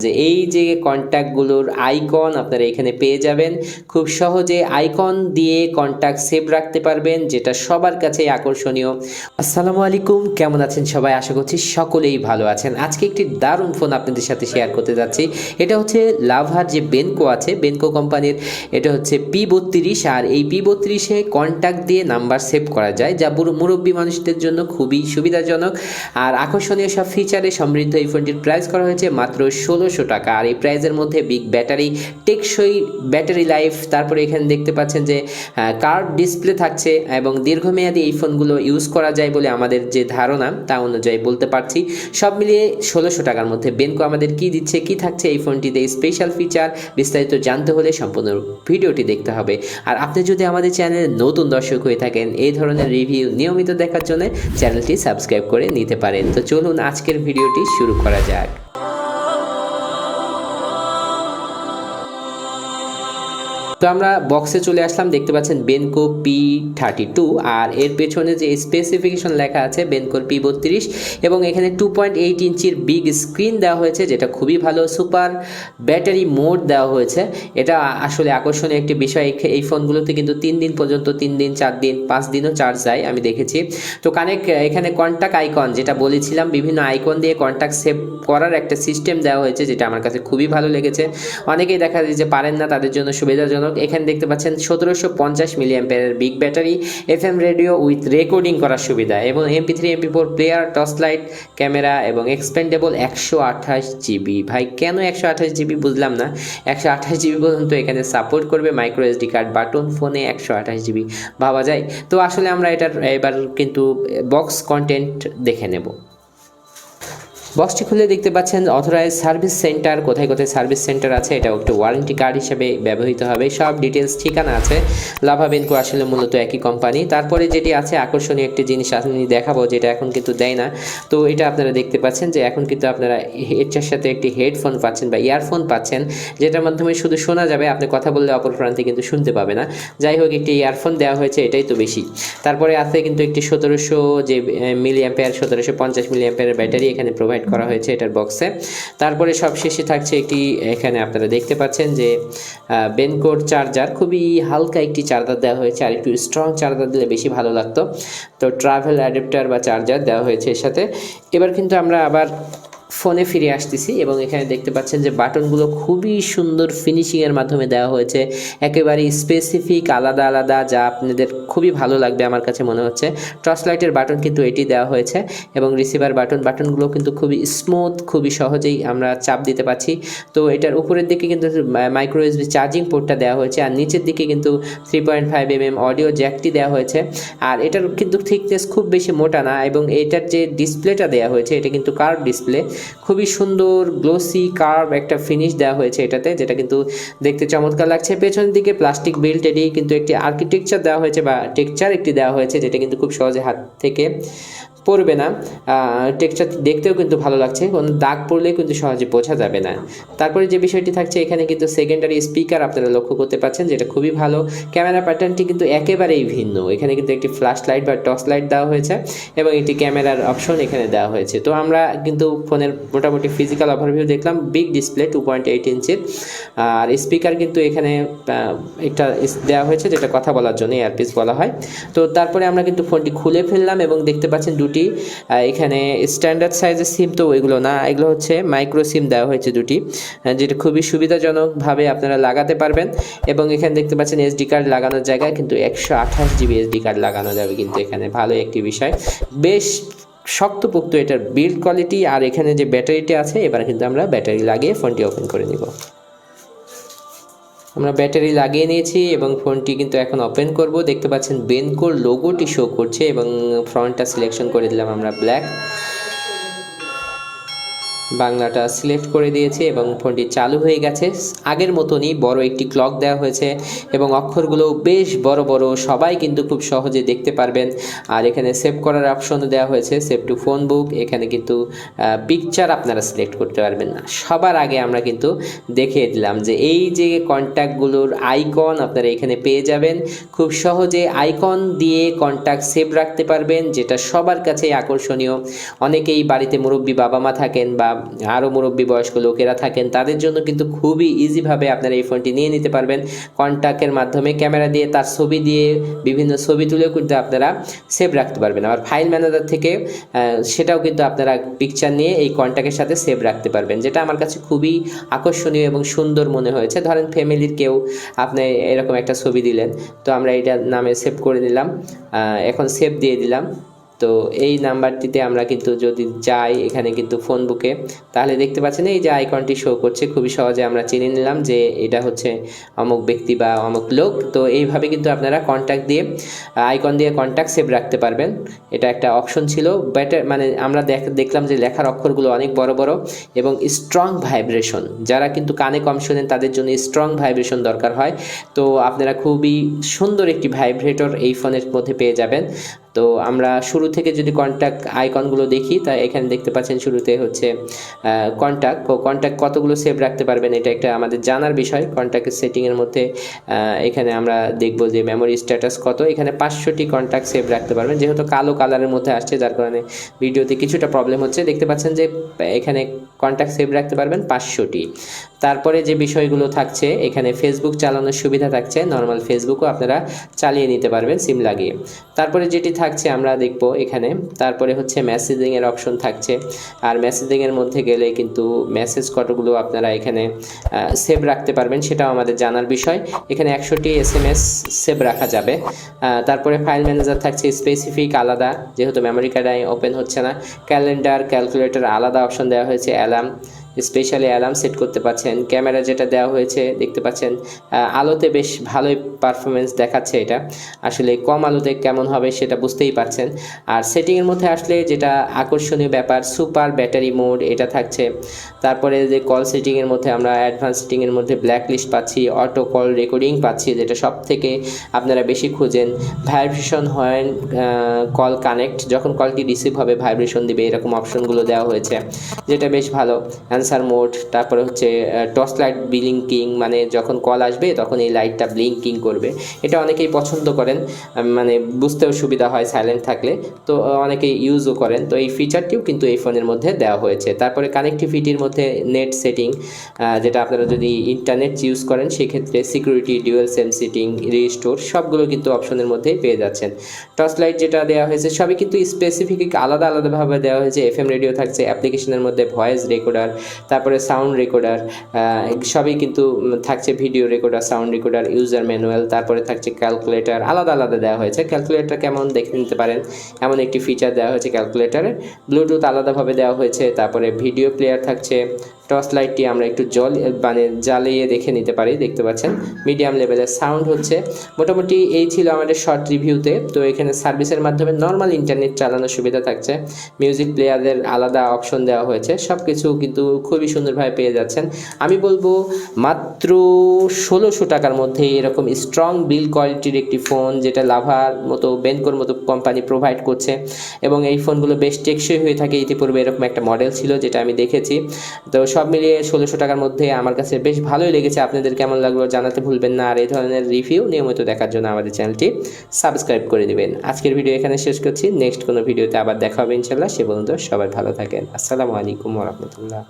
যে এই যে কন্ট্যাক্টগুলোর আইকন আপনারা এখানে পেয়ে যাবেন। খুব সহজে আইকন দিয়ে কন্ট্যাক্ট সেভ রাখতে পারবেন, যেটা সবার কাছে আকর্ষণীয়। আসসালামু আলাইকুম, কেমন আছেন সবাই? আশা করছি সকলেই ভালো আছেন। আজকে একটি দারুণ ফোন আপনাদের সাথে শেয়ার করতে যাচ্ছি। এটা হচ্ছে লাভার যে বেনকো আছে, বেনকো কোম্পানির এটা হচ্ছে P32। আর এই P32-এ কন্ট্যাক্ট দিয়ে নাম্বার সেভ করা যায়, যা মুরব্বী মানুষদের জন্য খুবই সুবিধাজনক আর আকর্ষণীয় সব ফিচারে সমৃদ্ধ। এই ফোনটির প্রাইস করা হয়েছে মাত্র 1600 টাকা। আর এই প্রাইজের মধ্যে বিগ ব্যাটারি, টেকসই ব্যাটারি লাইফ, তারপরে এখানে দেখতে পাচ্ছেন যে কার্ভ ডিসপ্লে থাকছে এবং দীর্ঘমেয়াদী এই ফোনগুলো ইউজ করা যায় বলে আমাদের যে ধারণা তা অনুযায়ী বলতে পারছি। সব মিলিয়ে 1600 টাকার মধ্যে বেনকো আমাদের কি দিচ্ছে, কি থাকছে এই ফোনটিতে, স্পেশাল ফিচার বিস্তারিত জানতে হলে সম্পূর্ণ ভিডিওটি দেখতে হবে। আর আপনি যদি আমাদের চ্যানেলে নতুন দর্শক হয়ে থাকেন, এই ধরনের রিভিউ নিয়মিত দেখার জন্য চ্যানেলটি সাবস্ক্রাইব করে নিতে পারেন। তো চলুন আজকের ভিডিওটি শুরু করা যাক। তো আমরা বক্সে চলে আসলাম, দেখতে পাচ্ছেন বেনকো P32 আর এর পেছনে যে স্পেসিফিকেশন লেখা আছে বেনকোর P32 এবং এখানে 2.8 ইঞ্চির বিগ স্ক্রিন দেওয়া হয়েছে, যেটা খুবই ভালো। সুপার ব্যাটারি মোড দেওয়া হয়েছে, এটা আসলে আকর্ষণীয় একটি বিষয়। এই ফোনগুলোতে কিন্তু 3 দিন পর্যন্ত, 3 দিন 4 দিন 5 দিনও চার্জ যায়, আমি দেখেছি। তো এখানে কন্ট্যাক্ট আইকন, যেটা বলেছিলাম, বিভিন্ন আইকন দিয়ে কন্ট্যাক্ট সেভ করার একটা সিস্টেম দেওয়া হয়েছে, যেটা আমার কাছে খুবই ভালো লেগেছে। অনেকেই দেখা যায় যে পারেন না, তাদের জন্য সুবিধাজনক। এখানে দেখতে পাচ্ছেন 1750 মিলিঅ্যাম্পিয়ারের big battery, FM radio with recording করার সুবিধা এবং MP3 MP4 player, torchlight camera এবং এক্সপেন্ডেবল 128 জিবি। ভাই কেন 128 জিবি বুঝলাম না। 128 জিবি পর্যন্ত এখানে সাপোর্ট করবে। মাইক্রো SD কার্ড বাটন ফোনে 128 জিবি, ভাবা যায়? তো আসলে আমরা এটার এবার কিন্তু বক্স কন্টেন্ট দেখে নেব। বক্সটি খুলে দেখতে পাচ্ছেন অথরাইজ সার্ভিস সেন্টার, কোথায় কোথায় সার্ভিস সেন্টার আছে, এটা একটা ওয়ারেন্টি কার্ড হিসেবে ব্যবহৃত হবে। সব ডিটেলস ঠিকানা আছে। লাভা বেনকো আসলে মূলত একই কোম্পানি। তারপরে যেটি আছে আকর্ষণীয় একটি জিনিস আমি দেখাবো, যেটা এখন কিন্তু দেয় না। তো এটা আপনারা দেখতে পাচ্ছেন যে এখন কিন্তু আপনারা এটার সাথে একটি হেডফোন পাচ্ছেন বা ইয়ারফোন পাচ্ছেন, যেটার মাধ্যমে শুধু শোনা যাবে, আপনি কথা বললে অপর প্রান্তে কিন্তু শুনতে পাবে না। যাই হোক, একটি ইয়ারফোন দেওয়া হয়েছে, এটাই তো বেশি। তারপরে আছে কিন্তু একটি 1700 যে মিলিঅ্যাম্পিয়ার, 1750 মিলিঅ্যাম্পিয়ারের ব্যাটারি এখানে প্রোভাইড করা হয়েছে এটার বক্সে। তারপরে সবশেষে থাকছে একটি, এখানে আপনারা দেখতে পাচ্ছেন যে বেনকোর চার্জার, খুবই হালকা একটি চার্জার দেওয়া হয়েছে, আর একটু স্ট্রং চার্জার দিলে বেশি ভালো লাগতো। তো ট্রাভেল অ্যাডাপ্টার বা চার্জার দেওয়া হয়েছে এর সাথে। এবার কিন্তু আমরা আবার ফোনে ফিরে আসতেছি এবং এখানে দেখতে পাচ্ছেন যে বাটনগুলো খুবই সুন্দর ফিনিশিংয়ের মাধ্যমে দেওয়া হয়েছে, একেবারে স্পেসিফিক, আলাদা আলাদা, যা আপনাদের খুবই ভালো লাগবে আমার কাছে মনে হচ্ছে। টর্চলাইটের বাটন কিন্তু এটি দেওয়া হয়েছে এবং রিসিভার বাটনগুলো কিন্তু খুবই স্মুথ, খুবই সহজেই আমরা চাপ দিতে পারছি। তো এটার উপরের দিকে কিন্তু মাইক্রো USB চার্জিং পোর্টটা দেওয়া হয়েছে, আর নিচের দিকে কিন্তু 3.5 mm অডিও জ্যাকটি দেওয়া হয়েছে। আর এটার কিন্তু থিকনেস খুব বেশি মোটা না এবং এটার যে ডিসপ্লেটা দেওয়া হয়েছে এটা কিন্তু কার্ভ ডিসপ্লে, খুবই সুন্দর গ্লোসি কার্ভ একটা ফিনিশ দেওয়া হয়েছে এটাতে, যেটা কিন্তু দেখতে চমৎকার লাগছে। পেছনের দিকে প্লাস্টিক বেল্ট, এটি কিন্তু একটি আর্কিটেকচার দেওয়া হয়েছে বা টেক্সচার একটি দেওয়া হয়েছে, যেটা কিন্তু খুব সহজে হাত থেকে পড়বে না। টেক্সচার দেখতেও কিন্তু ভালো লাগছে, কোনো দাগ পড়লে কিন্তু সহজে বোঝা যাবে না। তারপরে যে বিষয়টি থাকছে, এখানে কিন্তু সেকেন্ডারি স্পিকার আপনারা লক্ষ্য করতে পাচ্ছেন, যেটা খুবই ভালো। ক্যামেরা প্যাটার্নটি কিন্তু একেবারেই ভিন্ন, এখানে কিন্তু একটি ফ্ল্যাশ লাইট বা টর্চ লাইট দেওয়া হয়েছে এবং একটি ক্যামেরার অপশন এখানে দেওয়া হয়েছে। তো আমরা কিন্তু ফোনের মোটামুটি ফিজিক্যাল ওভারভিউ দেখলাম। বিগ ডিসপ্লে 2.8 ইঞ্চির, আর স্পিকার কিন্তু এখানে একটা দেওয়া হয়েছে, যেটা কথা বলার জন্য এয়ারপিস বলা হয়। তো তারপরে আমরা কিন্তু ফোনটি খুলে ফেললাম এবং দেখতে পাচ্ছেন দুটি এখানে স্ট্যান্ডার্ড সাইজের সিম, তো এগুলো না, এগুলো হচ্ছে মাইক্রো সিম দেওয়া হয়েছে দুটি, যেটা খুবই সুবিধাজনকভাবে আপনারা লাগাতে পারবেন। এবং এখানে দেখতে পাচ্ছেন SD কার্ড লাগানোর জায়গায় কিন্তু 128 জিবি SD কার্ড লাগানো যাবে কিন্তু এখানে, ভালো একটি বিষয়। বেশ শক্তপোক্ত এটার বিল্ড কোয়ালিটি। আর এখানে যে ব্যাটারিটি আছে, এবার কিন্তু আমরা ব্যাটারি লাগিয়ে ফোনটি ওপেন করে নিব। আমরা ব্যাটারি লাগিয়ে নিয়েছি এবং ফোনটি কিন্তু এখন ওপেন করব। দেখতে পাচ্ছেন বেনকোর লোগোটি শো করছে এবং ফ্রন্টটা সিলেকশন করে দিলাম আমরা ব্ল্যাক, বাংলাটা সিলেক্ট করে দিয়েছি এবং ফোনটি চালু হয়ে গেছে। আগের মতনই বড় একটি ক্লক দেওয়া হয়েছে এবং অক্ষরগুলো বেশ বড় বড়, সবাই কিন্তু খুব সহজে দেখতে পারবেন। আর এখানে সেভ করার অপশনও দেওয়া হয়েছে, সেভ টু ফোন বুক। এখানে কিন্তু পিকচার আপনারা সিলেক্ট করতে পারবেন না। সবার আগে আমরা কিন্তু দেখিয়ে দিলাম যে এই যে কন্ট্যাক্টগুলোর আইকন আপনারা এখানে পেয়ে যাবেন। খুব সহজে আইকন দিয়ে কন্ট্যাক্ট সেভ রাখতে পারবেন, যেটা সবার কাছে আকর্ষণীয়। অনেকেই বাড়িতে মুরব্বী বাবা মা থাকেন বা আরও মুরব্বী বয়স্ক লোকেরা থাকেন তাদের জন্য কিন্তু খুবই ইজিভাবে আপনারা এই ফোনটি নিয়ে নিতে পারবেন। কন্ট্যাক্টের মাধ্যমে ক্যামেরা দিয়ে তার ছবি দিয়ে বিভিন্ন ছবি তুলেও কিন্তু আপনারা সেভ রাখতে পারবেন। আবার ফাইল ম্যানেজার থেকে সেটাও কিন্তু আপনারা পিকচার নিয়ে এই কন্ট্যাক্টের সাথে সেভ রাখতে পারবেন, যেটা আমার কাছে খুবই আকর্ষণীয় এবং সুন্দর মনে হয়েছে। ধরেন ফ্যামিলির কেউ আপনি এরকম একটা ছবি দিলেন, তো আমরা এটার নামে সেভ করে নিলাম, এখন সেভ দিয়ে দিলাম। তো এই নাম্বারটিতে আমরা কিন্তু যদি যাই এখানে কিন্তু ফোন বুকে, তাহলে দেখতে পাচ্ছেন এই যে আইকনটি শো করছে, খুবই সহজে আমরা চিনে নিলাম যে এটা হচ্ছে অমুক ব্যক্তি বা অমুক লোক। তো এইভাবে কিন্তু আপনারা কন্ট্যাক্ট দিয়ে আইকন দিয়ে কন্ট্যাক্ট সেভ রাখতে পারবেন। এটা একটা অপশন ছিল, বেটার মানে আমরা দেখলাম যে লেখার অক্ষরগুলো অনেক বড় বড় এবং স্ট্রং ভাইব্রেশন, যারা কিন্তু কানে কম শোনেন তাদের জন্য স্ট্রং ভাইব্রেশন দরকার হয়। তো আপনারা খুবই সুন্দর একটি ভাইব্রেটর এই ফোনের মধ্যে পেয়ে যাবেন। তো আমরা শুরু থেকে যদি কন্ট্যাক্ট আইকনগুলো দেখি, তা এখানে দেখতে পাচ্ছেন শুরুতে হচ্ছে কন্ট্যাক্ট কতগুলো সেভ রাখতে পারবেন, এটা একটা আমাদের জানার বিষয়। কন্ট্যাক্টের সেটিংয়ের মধ্যে এখানে আমরা দেখব যে মেমোরি স্ট্যাটাস কত, এখানে 500টি কন্ট্যাক্ট সেভ রাখতে পারবেন। যেহেতু কালো কালারের মধ্যে আসছে যার কারণে ভিডিওতে কিছুটা প্রবলেম হচ্ছে। দেখতে পাচ্ছেন যে এখানে কন্ট্যাক্ট সেভ রাখতে পারবেন 500টি। তারপরে যে বিষয়গুলো থাকছে, এখানে ফেসবুক চালানোর সুবিধা থাকছে, নর্মাল ফেসবুকও আপনারা চালিয়ে নিতে পারবেন সিম লাগিয়ে। তারপরে যেটি থাকছে আমরা দেখব এখানে, তারপরে হচ্ছে মেসেজিংয়ের অপশন থাকছে। আর মেসেজিংয়ের মধ্যে গেলে কিন্তু মেসেজ কতগুলো আপনারা এখানে সেভ রাখতে পারবেন সেটাও আমাদের জানার বিষয়। এখানে 100টি SMS সেভ রাখা যাবে। তারপরে ফাইল ম্যানেজার থাকছে স্পেসিফিক আলাদা, যেহেতু মেমোরি কার্ডে ওপেন হচ্ছে না। ক্যালেন্ডার, ক্যালকুলেটর আলাদা অপশন দেওয়া হয়েছে। অ্যালার্ম, স্পেশালি অ্যালার্ম সেট করতে পারছেন। ক্যামেরা যেটা দেওয়া হয়েছে দেখতে পাচ্ছেন আলোতে বেশ ভালোই পারফরমেন্স দেখাচ্ছে, এটা আসলে কম আলোতে কেমন হবে সেটা বুঝতেই পারছেন। আর সেটিংয়ের মধ্যে আসলে যেটা আকর্ষণীয় ব্যাপার, সুপার ব্যাটারি মোড এটা থাকছে। তারপরে যে কল সেটিংয়ের মধ্যে আমরা অ্যাডভান্স সেটিংয়ের মধ্যে ব্ল্যাক লিস্ট পাচ্ছি, অটো কল রেকর্ডিং পাচ্ছি, যেটা সব থেকে আপনারা বেশি খুঁজেন। ভাইব্রেশন হয় কল কানেক্ট, যখন কলটি রিসিভ হবে ভাইব্রেশন দিবে, এরকম অপশনগুলো দেওয়া হয়েছে, যেটা বেশ ভালো। অ্যান্সার মোড, তারপরে হচ্ছে টর্চলাইট ব্লিঙ্কিং, মানে যখন কল আসবে তখন এই লাইটটা ব্লিঙ্কিং করবে, এটা অনেকেই পছন্দ করেন, মানে বুঝতেও সুবিধা হয় সাইলেন্ট থাকলে, তো অনেকেই ইউজও করেন। তো এই ফিচারটিও কিন্তু এই ফোনের মধ্যে দেওয়া হয়েছে। তারপরে কানেক্টিভিটির মধ্যে নেট সেটিং, যেটা আপনারা যদি ইন্টারনেট ইউজ করেন সেক্ষেত্রে security, dual same setting, restore সবগুলো কিন্তু অপশনের মধ্যেই পেয়ে যাচ্ছেন। টর্চলাইট যেটা দেওয়া হয়েছে সবই কিন্তু স্পেসিফিক আলাদা আলাদাভাবে দেওয়া হয়েছে। FM রেডিও থাকছে, অ্যাপ্লিকেশনের মধ্যে ভয়েস রেকর্ডার, তারপরে সাউন্ড রেকর্ডার সবই কিন্তু থাকছে, video recorder, sound recorder, user manual, তারপরে থাকছে ক্যালকুলেটর আলাদা আলাদা দেওয়া হয়েছে। ক্যালকুলেটর কেমন দেখে নিতে পারেন, এমন একটি ফিচার দেওয়া হয়েছে ক্যালকুলেটরে। ব্লুটুথ আলাদাভাবে দেওয়া হয়েছে, তারপরে ভিডিও প্লেয়ার থাকছে। টর্চ লাইটটি আমরা একটু মানে জ্বালিয়ে দেখে নিতে পারি, দেখতে পাচ্ছেন মিডিয়াম লেভেলের সাউন্ড হচ্ছে। মোটামুটি এই ছিল আমাদের শর্ট রিভিউতে। তো এখানে সার্ভিসের মাধ্যমে নর্মাল ইন্টারনেট চালানোর সুবিধা থাকছে, মিউজিক প্লেয়ারের আলাদা অপশন দেওয়া হয়েছে, সব কিছু কিন্তু খুবই সুন্দরভাবে পেয়ে যাচ্ছেন। আমি বলবো মাত্র 1600 টাকার মধ্যে এরকম স্ট্রং বিল কোয়ালিটির একটি ফোন, যেটা লাভার মতো, বেনকোর মতো কোম্পানি প্রোভাইড করছে, এবং এই ফোনগুলো বেশ টেকসই হয়ে থাকে। ইতিপূর্বে এরকম একটা মডেল ছিল যেটা আমি দেখেছি। তো সব মিলিয়ে 1600 টাকার মধ্যে আমার কাছে বেশ ভালোই লেগেছে। আপনাদের কেমন লাগলো জানাতে ভুলবেন না। আর এই ধরনের রিভিউ নিয়মিত দেখার জন্য আমাদের চ্যানেলটি সাবস্ক্রাইব করে দিবেন। আজকের ভিডিও এখানে শেষ করছি, নেক্সট কোনো ভিডিওতে আবার দেখা হবে ইনশাল্লাহ। সে পর্যন্ত সবাই ভালো থাকেন। আসসালামু আলাইকুম ওয়া রাহমাতুল্লাহ।